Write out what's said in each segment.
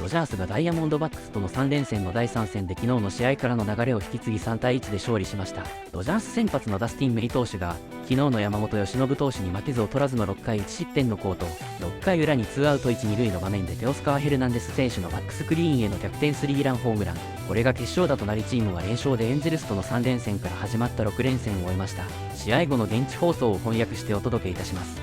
ドジャースがダイヤモンドバックスとの3連戦の第3戦で昨日の試合からの流れを引き継ぎ3対1で勝利しました。ドジャース先発のダスティン・メイ投手が昨日の山本由伸投手に負けず劣らずの6回1失点の好投、6回裏に2アウト1、2塁の場面でテオスカーヘルナンデス選手のバックスクリーンへの逆転スリーランホームラン、これが決勝打となりチームは連勝でエンゼルスとの3連戦から始まった6連戦を終えました。試合後の現地放送を翻訳してお届けいたします。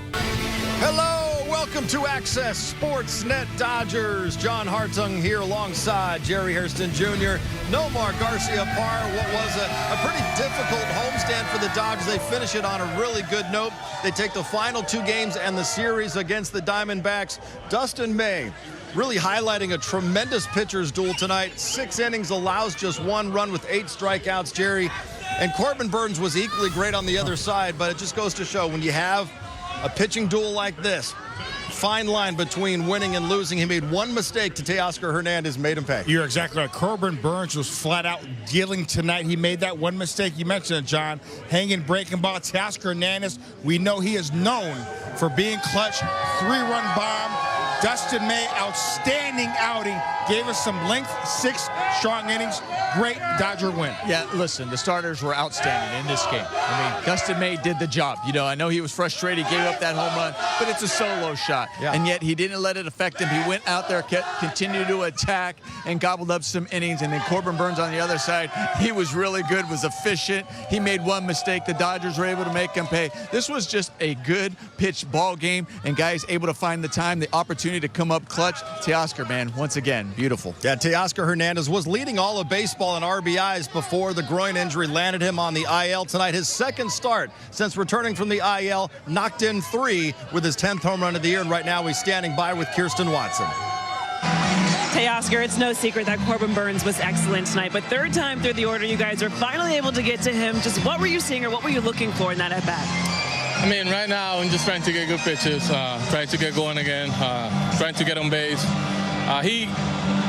Welcome to Access Sportsnet Dodgers. John Hartung here alongside Jerry Hairston Jr. Nomar Garciaparra. What was a pretty difficult homestand for the Dodgers. They finish it on a really good note. They take the final 2 games and the series against the Diamondbacks. Dustin May really highlighting a tremendous pitcher's duel tonight. 6 innings, allows just 1 run with 8 strikeouts, Jerry. And Corbin Burnes was equally great on the other side, but it just goes to show when you have a pitching duel like this, fine line between winning and losing. He made 1 mistake to Teoscar Hernandez, made him pay. You're exactly right. Corbin Burnes was flat out dealing tonight. He made that 1 mistake. You mentioned it, John. Hanging breaking ball. Teoscar Hernandez, we know he is known for being clutch. 3-run bomb. Dustin May, outstanding outing. Gave us some length, 6 strong innings. Great Dodger win. Yeah, listen, the starters were outstanding in this game. I mean, Dustin May did the job. You know, I know he was frustrated, gave up that home run, but it's a solo shot. Yeah. And yet he didn't let it affect him. He went out there, continued to attack, and gobbled up some innings. And then Corbin Burnes on the other side, he was really good, was efficient. He made 1 mistake. The Dodgers were able to make him pay. This was just a good pitch ball game, and guys able to find the time, the opportunity to come up clutch. Teoscar, man, once again, beautiful. Yeah, Teoscar Hernandez was leading all of baseball in RBIs before the groin injury landed him on the IL tonight. His 2nd start since returning from the IL, knocked in 3 with his 10th home run of the year, and right now he's standing by with Kirsten Watson. Teoscar, it's no secret that Corbin Burnes was excellent tonight, but 3rd time through the order, you guys were finally able to get to him. Just what were you seeing, or what were you looking for in that at-bat? I mean, right now I'm just trying to get good pitches, trying to get going again, trying to get on base. He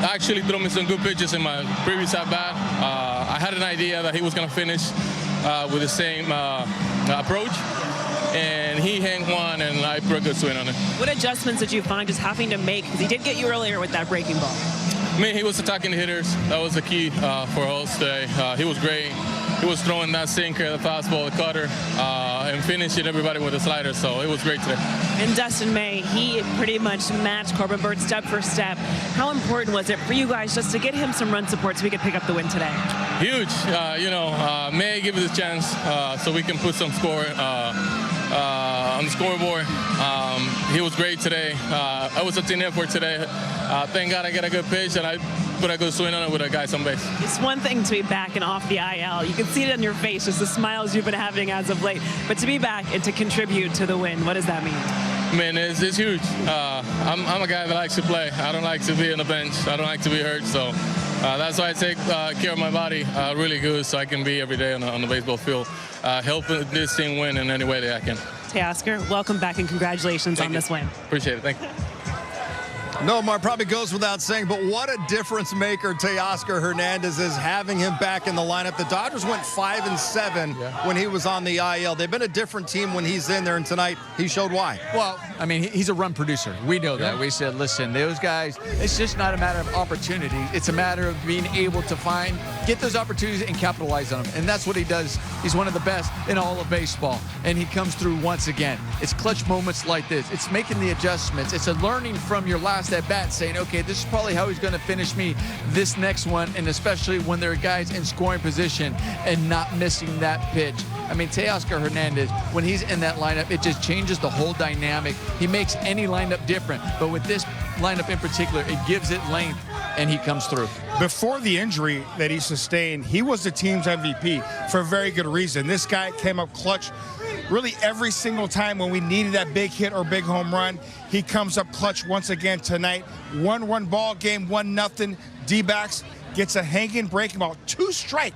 actually threw me some good pitches in my previous at-bat. I had an idea that he was going to finish with the same approach, and he hanged one, and I put a good swing on it. What adjustments did you find just having to make? Because he did get you earlier with that breaking ball. I mean, he was attacking the hitters. That was the key for us today. He was great. He was throwing that sinker, the fastball, the cutter, and finishing everybody with a slider, so it was great today. And Dustin May, he pretty much matched Corbin Burnes step for step. How important was it for you guys just to get him some run support so we could pick up the win today? Huge. You know, May give us a chance so we can put some score on the scoreboard. He was great today. I was a team effort today. Thank God I get a good pitch, and I put a good swing on it with a guy on base. It's one thing to be back and off the IL. You can see it on your face, just the smiles you've been having as of late. But to be back and to contribute to the win, what does that mean? Man, it's huge. I'm a guy that likes to play. I don't like to be on the bench. I don't like to be hurt, so that's why I take care of my body really good, so I can be every day on the baseball field, helping this team win in any way that I can. Teoscar, welcome back and congratulations on this win. Appreciate it. Thank you. Nomar, probably goes without saying, but what a difference maker Teoscar Hernandez is, having him back in the lineup. The Dodgers went 5-7 when he was on the IL. They've been a different team when he's in there, and tonight he showed why. Well, I mean, he's a run producer. We know that. We said, listen, those guys, it's just not a matter of opportunity. It's a matter of being able to get those opportunities and capitalize on them. And that's what he does. He's one of the best in all of baseball. And he comes through once again. It's clutch moments like this. It's making the adjustments. It's a learning from your last at-bat, saying, okay, this is probably how he's going to finish me this next one, and especially when there are guys in scoring position and not missing that pitch. I mean, Teoscar Hernandez, when he's in that lineup, it just changes the whole dynamic. He makes any lineup different, but with this lineup in particular, it gives it length, and he comes through. Before the injury that he sustained, he was the team's MVP for a very good reason. This guy came up clutch really every single time when we needed that big hit or big home run. He comes up clutch once again tonight. 1-1 ball game, 1-0. D-backs gets a hanging breaking ball, 2-strike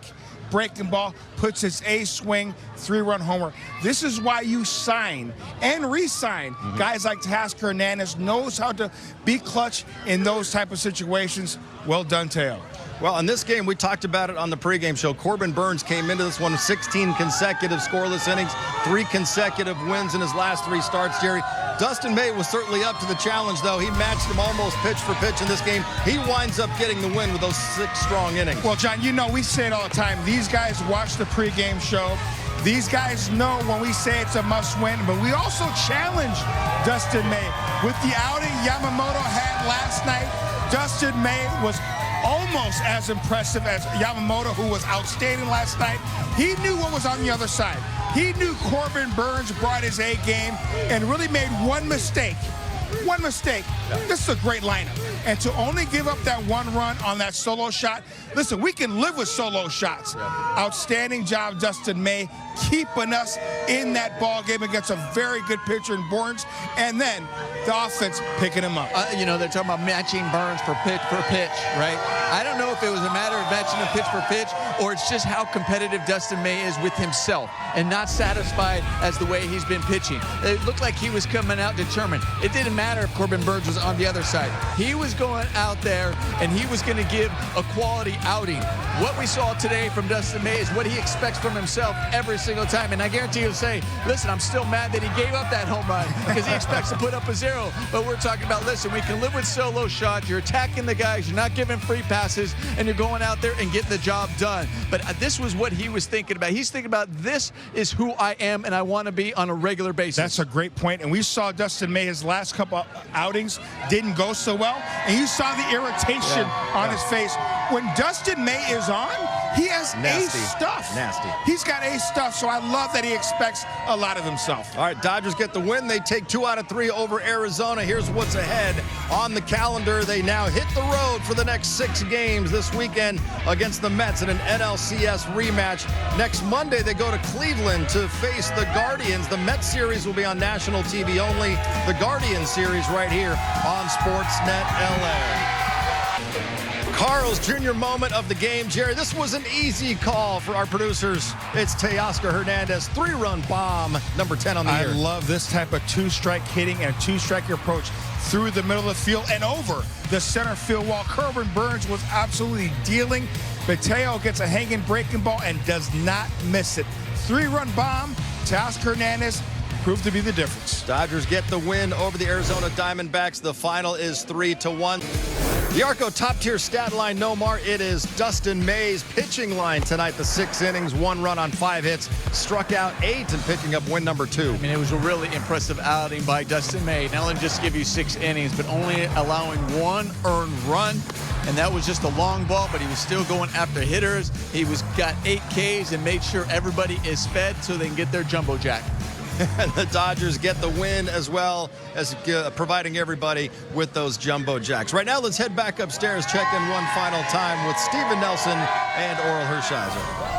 breaking ball, puts his ace swing, 3-run homer. This is why you sign and re-sign guys like Teoscar Hernandez. Knows how to be clutch in those type of situations. Well done, Teo. Well, in this game, we talked about it on the pregame show. Corbin Burnes came into this one with 16 consecutive scoreless innings, 3 consecutive wins in his last 3 starts, Jerry. Dustin May was certainly up to the challenge, though. He matched him almost pitch for pitch in this game. He winds up getting the win with those 6 strong innings. Well, John, you know, we say it all the time. These guys watch the pregame show. These guys know when we say it's a must-win, but we also challenge Dustin May. With the outing Yamamoto had last night, Dustin May was almost as impressive as Yamamoto, who was outstanding last night. He knew what was on the other side. He knew Corbin Burns brought his A game and really made one mistake. One mistake. This is a great lineup. And to only give up that 1 run on that solo shot, listen, we can live with solo shots. Outstanding job, Dustin May, keeping us in that ball game against a very good pitcher in Burns, and then the offense picking him up. You know, they're talking about matching Burns for pitch, right? I don't know if it was a matter of matching him pitch for pitch, or it's just how competitive Dustin May is with himself and not satisfied as the way he's been pitching. It looked like he was coming out determined. It didn't matter if Corbin Burns was on the other side. He was going out there, and he was going to give a quality outing. What we saw today from Dustin May is what he expects from himself every single time. And I guarantee he'll say, listen, I'm still mad that he gave up that home run because he expects to put up a 0. But we're talking about, listen, we can live with solo shots. You're attacking the guys. You're not giving free passes, and you're going out there and getting the job done. But this was what he was thinking about. He's thinking about, this is who I am, and I want to be on a regular basis. That's a great point. And we saw Dustin May, his last couple outings didn't go so well. And you saw the irritation on his face. When Dustin May is on, he has Nasty. ace stuff. Nasty. He's got ace stuff, so I love that he expects a lot of himself. All right, Dodgers get the win. They take 2 out of 3 over Arizona. Here's what's ahead on the calendar. They now hit the road for the next 6 games this weekend against the Mets in an NLCS rematch. Next Monday, they go to Cleveland to face the Guardians. The Mets series will be on national TV only. The Guardians series right here on Sportsnet LA. Carl's junior moment of the game. Jerry, this was an easy call for our producers. It's Teoscar Hernandez, 3-run bomb, number 10 on the year. I love this type of 2-strike hitting and 2-strike approach through the middle of the field and over the center field wall. Corbin Burns was absolutely dealing. Mateo gets a hanging breaking ball and does not miss it. 3-run bomb. Teoscar Hernandez proved to be the difference. Dodgers get the win over the Arizona Diamondbacks. The final is 3-1. The Arco top-tier stat line, Nomar. It is Dustin May's pitching line tonight. The 6 innings, 1 run on 5 hits, struck out 8 and picking up win number 2. I mean, it was a really impressive outing by Dustin May. Not only just give you 6 innings, but only allowing 1 earned run. And that was just a long ball, but he was still going after hitters. He got 8 Ks and made sure everybody is fed so they can get their jumbo jack. And the Dodgers get the win as well as providing everybody with those jumbo jacks. Right now, let's head back upstairs, check in one final time with Steven Nelson and Oral Hershiser.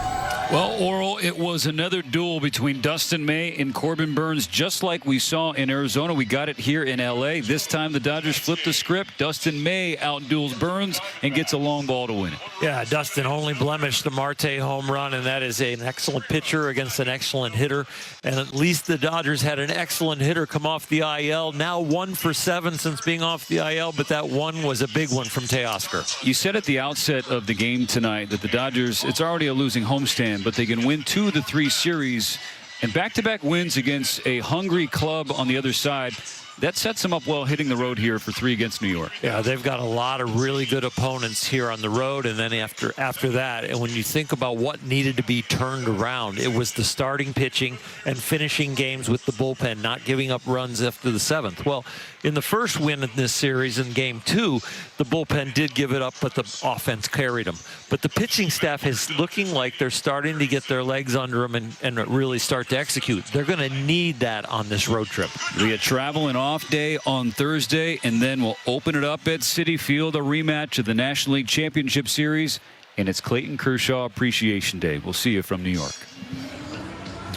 Well, Oral, it was another duel between Dustin May and Corbin Burns, just like we saw in Arizona. We got it here in L.A. This time the Dodgers flipped the script. Dustin May outduels Burns and gets a long ball to win it. Yeah, Dustin only blemished the Marte home run, and that is an excellent pitcher against an excellent hitter. And at least the Dodgers had an excellent hitter come off the IL. Now 1 for 7 since being off the IL, but that one was a big one from Teoscar. You said at the outset of the game tonight that the Dodgers, it's already a losing homestand, but they can win 2 of the 3 series, and back-to-back wins against a hungry club on the other side. That sets them up well hitting the road here for 3 against New York. Yeah, they've got a lot of really good opponents here on the road, and then after that, and when you think about what needed to be turned around, it was the starting pitching and finishing games with the bullpen, not giving up runs after the 7th. Well, in the first win in this series in Game 2, the bullpen did give it up, but the offense carried them. But the pitching staff is looking like they're starting to get their legs under them and really start to execute. They're going to need that on this road trip. We had travel and off day on Thursday, and then we'll open it up at Citi Field, a rematch of the National League Championship Series, and it's Clayton Kershaw Appreciation Day. We'll see you from New York.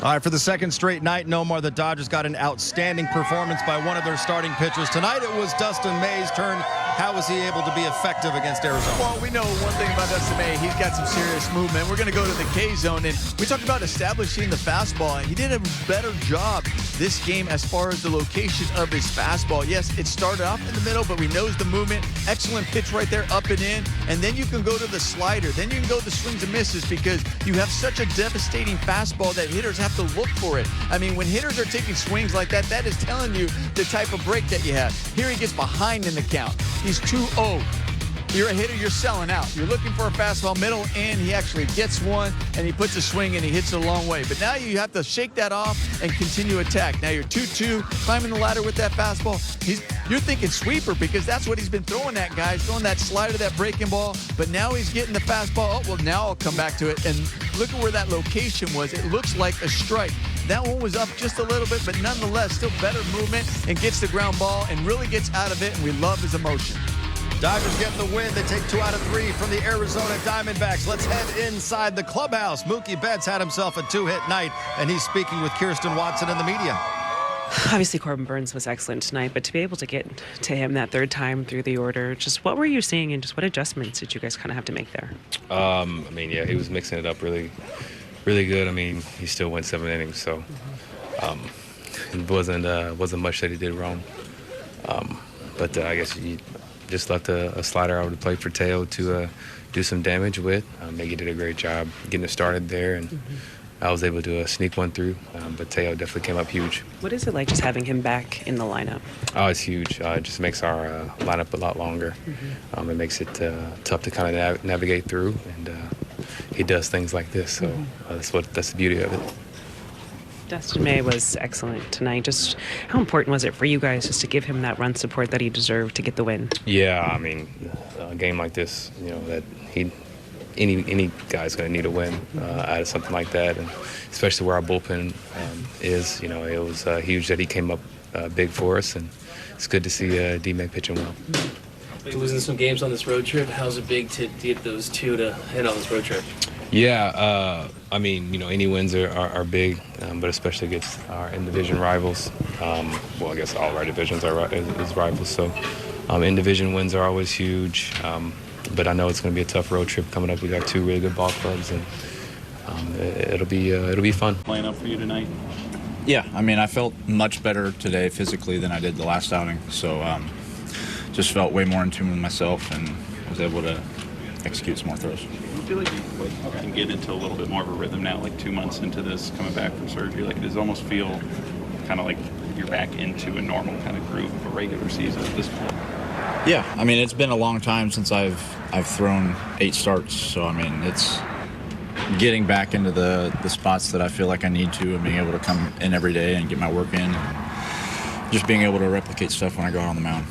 All right, for the second straight night, Nomar, the Dodgers got an outstanding performance by one of their starting pitchers. Tonight it was Dustin May's turn. how was he able to be effective against Arizona? Well, we know one thing about Dustin May. He's got some serious movement. We're going to go to the K zone, and we talked about establishing the fastball, and he did a better job this game as far as the location of his fastball. Yes, it started off in the middle, but we knows the movement. Excellent pitch right there, up and in, and then you can go to the slider. Then you can go to the swings and misses because you have such a devastating fastball that hitters have to look for it. I mean, when hitters are taking swings like that, that is telling you the type of break that you have. Here he gets behind in the count. He's 2-0. You're a hitter, you're selling out. You're looking for a fastball middle in. He actually gets one, and he puts a swing, and he hits it a long way. But now you have to shake that off and continue attack. Now you're 2-2, climbing the ladder with that fastball. You're thinking sweeper because that's what he's been throwing at guys, throwing that slider, that breaking ball. But now he's getting the fastball. Oh, well, now I'll come back to it. And look at where that location was. It looks like a strike. That one was up just a little bit, but nonetheless, still better movement and gets the ground ball and really gets out of it, and we love his emotion. Dodgers get the win. They take 2 out of 3 from the Arizona Diamondbacks. Let's head inside the clubhouse. Mookie Betts had himself a 2-hit night, and he's speaking with Kirsten Watson in the media. Obviously, Corbin Burns was excellent tonight, but to be able to get to him that third time through the order, just what were you seeing and just what adjustments did you guys kind of have to make there? I mean, yeah, he was mixing it up really good. I mean, he still went 7 innings, so it wasn't much that he did wrong. But I guess he just left a slider out of the plate for Teo to do some damage with. Maggie did a great job getting it started there, and I was able to sneak one through, but Teo definitely came up huge. What is it like just having him back in the lineup? Oh, it's huge. It just makes our lineup a lot longer. It makes it tough to kind of navigate through, and he does things like this, so that's the beauty of it. Dustin May was excellent tonight. Just how important was it for you guys just to give him that run support that he deserved to get the win? Yeah, I mean, a game like this, you know, that any guy's going to need a win out of something like that, and especially where our bullpen is. You know, it was huge that he came up big for us, and it's good to see D-May pitching well. Losing some games on this road trip, how's it big to get those 2 to hit on this road trip? Yeah, I mean, you know, any wins are big, but especially against our in-division rivals. Well, I guess all of our divisions are rivals, so in-division wins are always huge. But I know it's going to be a tough road trip coming up. We got 2 really good ball clubs, and it'll be fun. Playing up for you tonight? Yeah, I mean, I felt much better today physically than I did the last outing, so just felt way more in tune with myself and was able to execute some more throws. I feel like you can get into a little bit more of a rhythm now, like 2 months into this, coming back from surgery. Like, does it almost feel kind of like you're back into a normal kind of groove of a regular season at this point? Yeah, I mean, it's been a long time since I've thrown 8 starts, so I mean, it's getting back into the spots that I feel like I need to, and being able to come in every day and get my work in, and just being able to replicate stuff when I go out on the mound.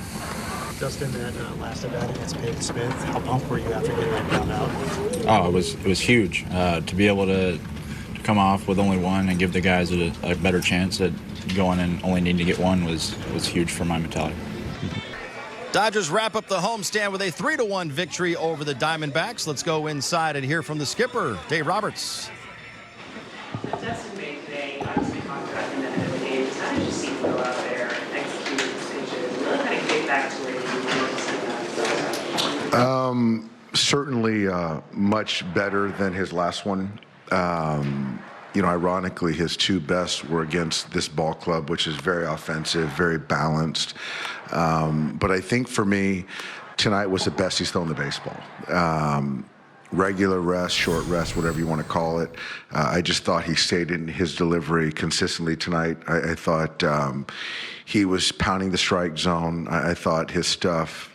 Dustin, that last at bat against Peyton Smith, how pumped were you after getting that ground out? Oh, it was huge. To be able to come off with only 1 and give the guys a better chance at going and only needing to get 1 was huge for my mentality. Dodgers wrap up the homestand with a 3-1 victory over the Diamondbacks. Let's go inside and hear from the skipper, Dave Roberts. Dustin May today, obviously contracting that end of the game. How did you see him go out there and execute his pitches and really kind of get back to where you want to see that? Certainly much better than his last one. You know, ironically, his 2 best were against this ball club, which is very offensive, very balanced. But I think for me, tonight was the best he's thrown the baseball. Regular rest, short rest, whatever you want to call it. I just thought he stayed in his delivery consistently tonight. I thought he was pounding the strike zone. I thought his stuff,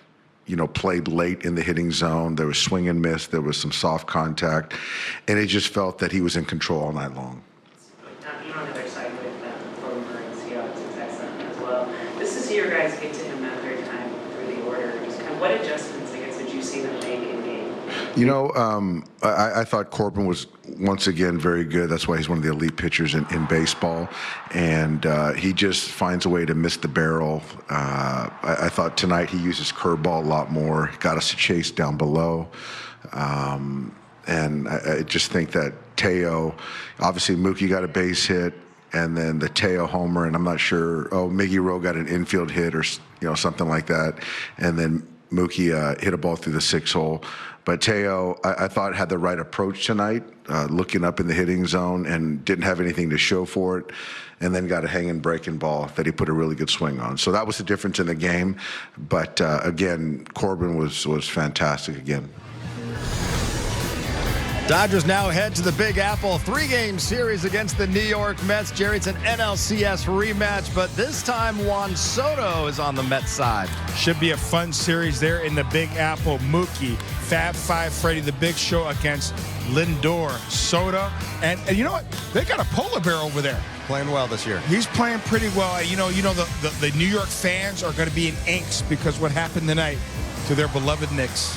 you know, played late in the hitting zone. There was swing and miss. There was some soft contact. And it just felt that he was in control all night long. You're on the other side with Corbin Burns. He obviously is excellent as well. This is your guys get to him that third time through the order. Just kind of what adjustments, I guess, did you see them make in game? You know, I thought Corbin was, once again, very good. That's why he's one of the elite pitchers in baseball. And he just finds a way to miss the barrel. I thought tonight he used his curveball a lot more, got us to chase down below. And I just think that Teo, obviously Mookie got a base hit, and then the Teo homer, and I'm not sure, Miggy Rowe got an infield hit or, you know, something like that. And then Mookie hit a ball through the 6 hole. But Teo, I thought, had the right approach tonight, looking up in the hitting zone and didn't have anything to show for it, and then got a hanging breaking ball that he put a really good swing on. So that was the difference in the game. But again, Corbin was fantastic again. Dodgers now head to the Big Apple, 3-game series against the New York Mets. Jerry, it's an NLCS rematch, but this time Juan Soto is on the Mets side. Should be a fun series there in the Big Apple. Mookie, Fab Five Freddy, the big show against Lindor, Soto, and you know what? They got a polar bear over there. Playing well this year. He's playing pretty well. You know the New York fans are going to be in angst because what happened tonight to their beloved Knicks.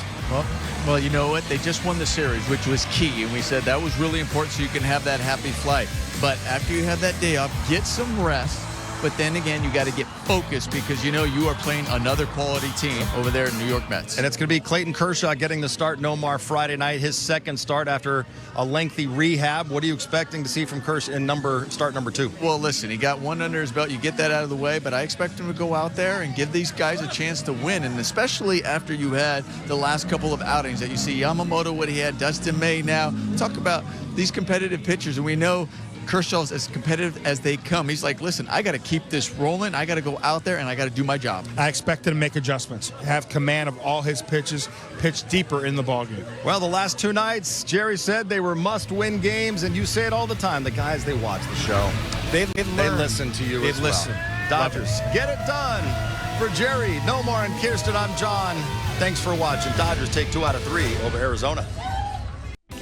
Well, you know what? They just won the series, which was key, and we said that was really important so you can have that happy flight. But after you have that day off, get some rest. But then again, you got to get focused because you know you are playing another quality team over there in New York Mets. And it's going to be Clayton Kershaw getting the start, Nomar, Friday night, his second start after a lengthy rehab. What are you expecting to see from Kershaw in start number 2? Well, listen, he got one under his belt. You get that out of the way, but I expect him to go out there and give these guys a chance to win, and especially after you had the last couple of outings that you see Yamamoto, what he had, Dustin May now. Talk about these competitive pitchers, and we know Kershaw's as competitive as they come. He's like, listen, I got to keep this rolling. I got to go out there and I got to do my job. I expect him to make adjustments, have command of all his pitches, pitch deeper in the ballgame. Well, the last 2 nights, Jerry said they were must-win games, and you say it all the time. The guys, they watch the show. They listen to you as well. Dodgers, get it done. For Jerry, Nomar, and Kirsten, I'm John. Thanks for watching. Dodgers take 2 out of 3 over Arizona.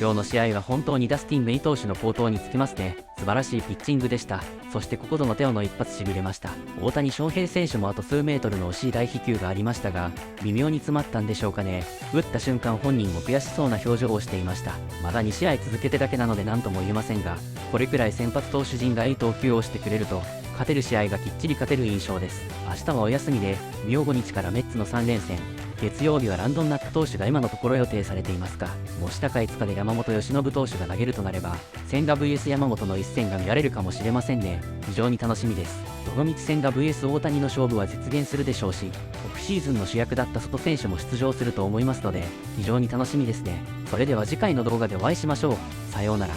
今日の試合は本当にダスティン・メイ投手の好投につきますね。素晴らしいピッチングでした。そしてここぞのテオの一発しびれました。大谷翔平選手もあと数メートルの惜しい大飛球がありましたが、微妙に詰まったんでしょうかね。打った瞬間本人も悔しそうな表情をしていました。まだ2試合続けてだけなので何とも言えませんが、これくらい先発投手陣がいい投球をしてくれると、勝てる試合がきっちり勝てる印象です。明日はお休みで、明後日からメッツの3連戦。月曜日はランドンナック投手が今のところ予定されていますが、もし高い5日で山本由伸投手が投げるとなれば、千賀 vs 山本の一戦が見られるかもしれませんね。非常に楽しみです。どのみち千賀 vs 大谷の勝負は実現するでしょうし、オフシーズンの主役だった外選手も出場すると思いますので、非常に楽しみですね。それでは次回の動画でお会いしましょう。さようなら。